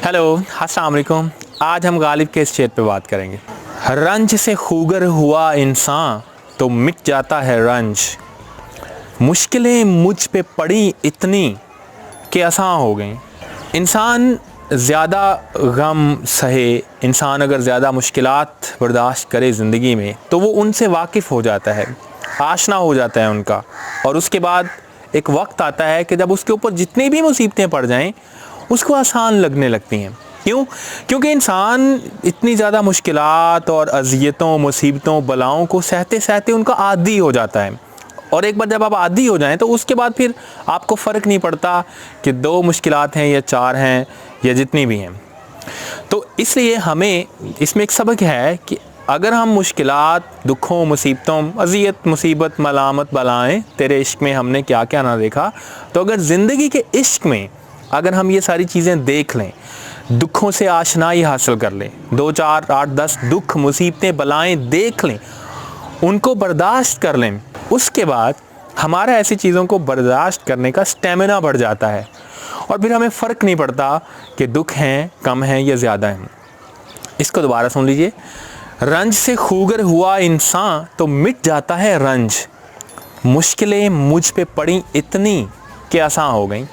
Hello, अस्सलाम वालेकुम। आज हम गालिब के इस शेर पे बात करेंगे। रंज से खूगर हुआ इंसान तो मिट जाता है रंज, मुश्किलें मुझ पे पड़ी इतनी कि आसान हो गई। इंसान ज़्यादा गम सहे, इंसान अगर ज़्यादा मुश्किलात बर्दाश्त करे ज़िंदगी में तो वो उनसे वाकिफ़ हो जाता है, आशना हो जाता है उनका, और उसके बाद एक वक्त आता है कि जब उसके ऊपर जितनी भी मुसीबतें पड़ जाएं उसको आसान लगने लगती हैं। क्यों? क्योंकि इंसान इतनी ज़्यादा मुश्किलात और अज़ियतों, मुसीबतों, बलाओं को सहते सहते उनका आदी हो जाता है, और एक बार जब आप आदी हो जाएं तो उसके बाद फिर आपको फ़र्क नहीं पड़ता कि 2 मुश्किलात हैं या 4 हैं या जितनी भी हैं। तो इसलिए हमें इसमें एक सबक है कि अगर हम मुश्किलात, दुखों, मुसीबतों, अज़ियत, मुसीबत, मलामत, बलाएँ, तेरे इश्क में हमने क्या क्या ना देखा, तो अगर ज़िंदगी के इश्क में अगर हम ये सारी चीज़ें देख लें, दुखों से आशनाई हासिल कर लें, 2, 4, 8, 10 दुख, मुसीबतें, बलाएँ देख लें, उनको बर्दाश्त कर लें, उसके बाद हमारा ऐसी चीज़ों को बर्दाश्त करने का स्टेमिना बढ़ जाता है, और फिर हमें फ़र्क नहीं पड़ता कि दुख हैं, कम हैं या ज़्यादा हैं। इसको दोबारा सुन लीजिए। रंज से खूगर हुआ इंसान तो मिट जाता है रंज, मुश्किलें मुझ पे पड़ी इतनी कि आसान हो गई।